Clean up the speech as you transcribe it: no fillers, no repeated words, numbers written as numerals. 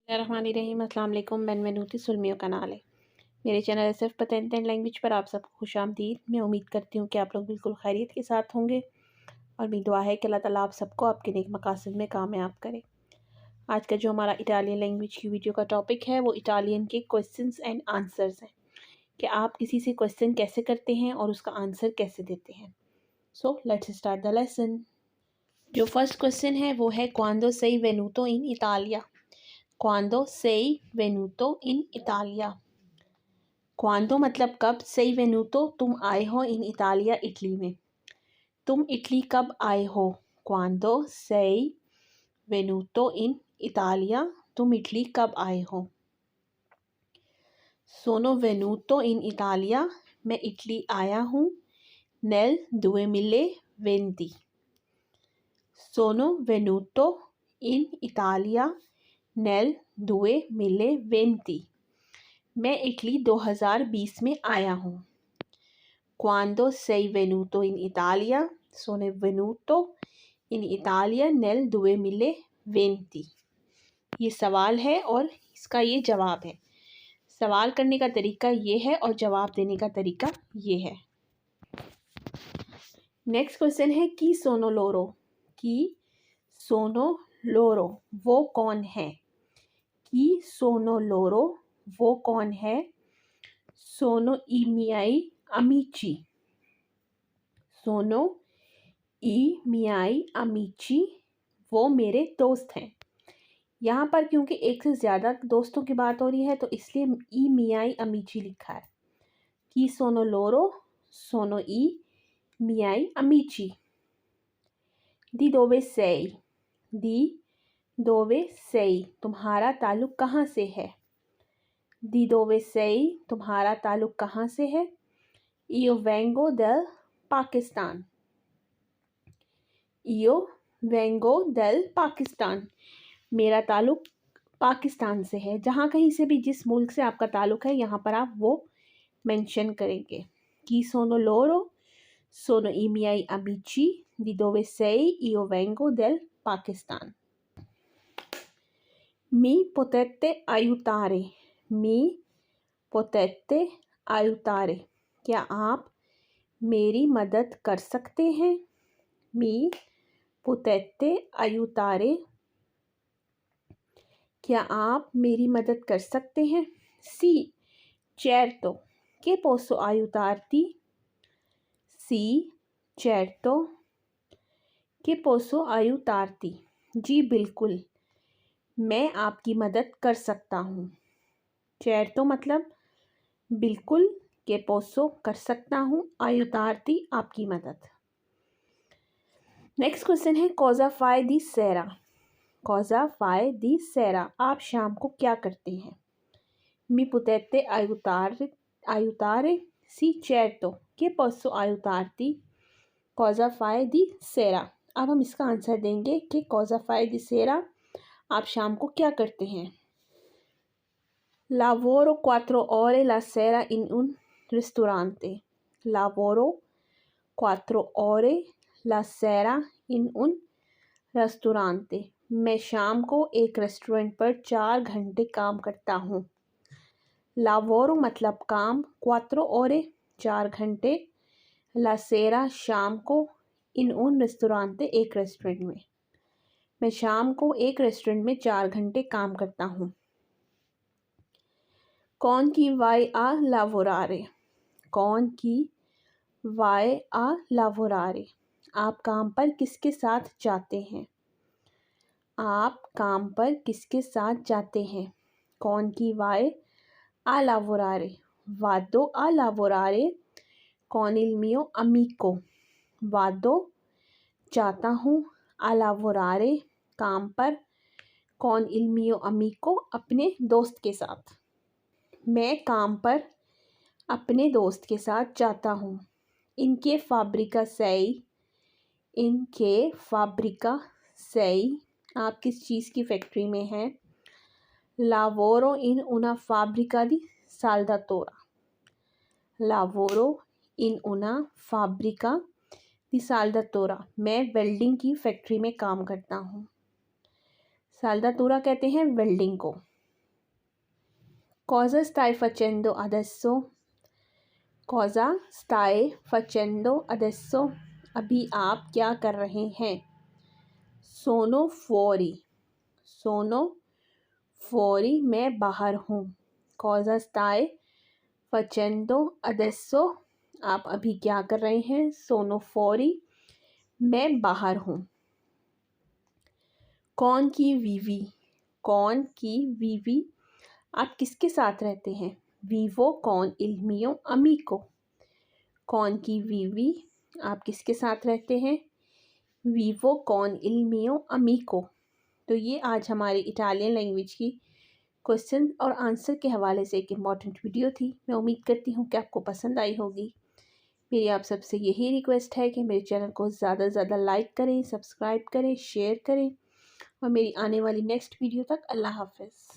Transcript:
बिस्मिल्लाहिर्रहमानिर्रहीम। अस्सलाम वालेकुम। बेनवेनूती सुलमियो कनाल है मेरे चैनल सिर्फ पतेंट एंड लैंग्वेज पर आप सबको खुशामदीद। मैं उम्मीद करती हूँ कि आप लोग बिल्कुल खैरियत के साथ होंगे और मेरी दुआ है कि अल्लाह ताला आप सबको आपके नेक मकासद में कामयाब करे। आज का जो हमारा इटालियन लैंग्वेज की वीडियो का टॉपिक है वो इटालियन के क्वेश्चंस एंड आंसर्स हैं कि आप किसी से क्वेश्चन कैसे करते हैं और उसका आंसर कैसे देते हैं। So let's start the lesson. जो फर्स्ट क्वेश्चन है वो है क्वांडो sei venuto in Italia। क्वांडो sei venuto in Italia। क्वांडो मतलब कब, sei venuto तुम आए हो, इन इतालिया इटली में, तुम इटली कब आए हो। क्वांडो sei venuto in Italia तुम इटली कब आए हो। sono venuto in Italia मैं इटली आया हूँ, nel 2020। sono venuto in Italia nel 2020 मैं इटली 2020 में आया हूँ। Quando sei venuto in Italia? Sono venuto in Italia nel 2020। ये सवाल है और इसका ये जवाब है। सवाल करने का तरीका ये है और जवाब देने का तरीका ये है। नेक्स्ट क्वेश्चन है की सोनो लोरो। की सोनो लोरो वो कौन है। की सोनो लोरो वो कौन है। सोनो ई मियाई अमीची। सोनो ई मियाई अमीची वो मेरे दोस्त हैं। यहाँ पर क्योंकि एक से ज़्यादा दोस्तों की बात हो रही है तो इसलिए ई मियाई अमीची लिखा है। की सोनो लोरो सोनो ई मियाई अमीची। दी दोवे sei। दी दोवे sei तुम्हारा ताल्लुक कहाँ से है। दी दोवे sei तुम्हारा ताल्लुक कहाँ से है। Io vengo del Pakistan। Io vengo del Pakistan मेरा ताल्लुक पाकिस्तान से है। जहाँ कहीं से भी जिस मुल्क से आपका ताल्लुक है यहाँ पर आप वो मेंशन करेंगे। Chi sono loro? Sono i miei amici। Di dove sei? Io vengo del Pakistan। Mi potete aiutare? Mi potete aiutare क्या आप मेरी मदद कर सकते हैं। मी potete aiutare क्या आप मेरी मदद कर सकते हैं। सी certo che posso aiutarti। सी certo che posso aiutarti जी बिल्कुल मैं आपकी मदद कर सकता हूँ। certo मतलब बिल्कुल, के पोसो कर सकता हूँ, आयुतारती आपकी मदद। नेक्स्ट क्वेश्चन है cosa fai di sera। cosa fai di sera आप शाम को क्या करते हैं। mi potete aiutare? Sì certo che posso aiutarti। cosa fai di sera अब हम इसका आंसर देंगे कि cosa fai di sera आप शाम को क्या करते हैं। lavoro 4 ore la sera in un ristorante। lavoro 4 ore la sera in un ristorante मैं शाम को एक रेस्टोरेंट पर 4 घंटे काम करता हूँ। lavoro मतलब काम, 4 ore 4 घंटे, la sera शाम को, in un ristorante एक रेस्टोरेंट में, मैं शाम को एक रेस्टोरेंट में 4 घंटे काम करता हूँ। कौन की vai a lavorare। कौन की vai a lavorare आप काम पर किसके साथ जाते हैं। आप काम पर किसके साथ जाते हैं। कौन की vai a lavorare vado a lavorare con il mio amico। vado जाता हूँ, a lavorare काम पर, con il mio amico अपने दोस्त के साथ, मैं काम पर अपने दोस्त के साथ जाता हूँ। इनके फैब्रिका sei। इनके फैब्रिका sei आप किस चीज़ की फैक्ट्री में हैं। lavoro in una fabbrica di saldatura। lavoro in una fabbrica di saldatura मैं वेल्डिंग की फैक्ट्री में काम करता हूँ। साल्दातुरा कहते हैं वेल्डिंग को। Cosa stai facendo adesso? Cosa stai facendo adesso? अभी आप क्या कर रहे हैं? Sono fuori. Sono fuori, मैं बाहर हूँ. Cosa stai facendo adesso? आप अभी क्या कर रहे हैं? Sono fuori, मैं बाहर हूँ. कौन की वीवी? कौन की वीवी? आप किसके साथ रहते हैं? Vivo con il mio amico. कौन की वीवी? आप किसके साथ रहते हैं? Vivo con il mio amico. तो ये आज हमारी इटालियन लैंग्वेज की क्वेश्चन और आंसर के हवाले से एक इम्पॉर्टेंट वीडियो थी. मैं उम्मीद करती हूँ कि आपको पसंद आई होगी. मेरी आप सबसे यही रिक्वेस्ट है कि मेरे चैनल को ज़्यादा से ज़्यादा लाइक करें, सब्सक्राइब करें, शेयर करें और मेरी आने वाली नेक्स्ट वीडियो तक अल्लाह हाफ़िज़.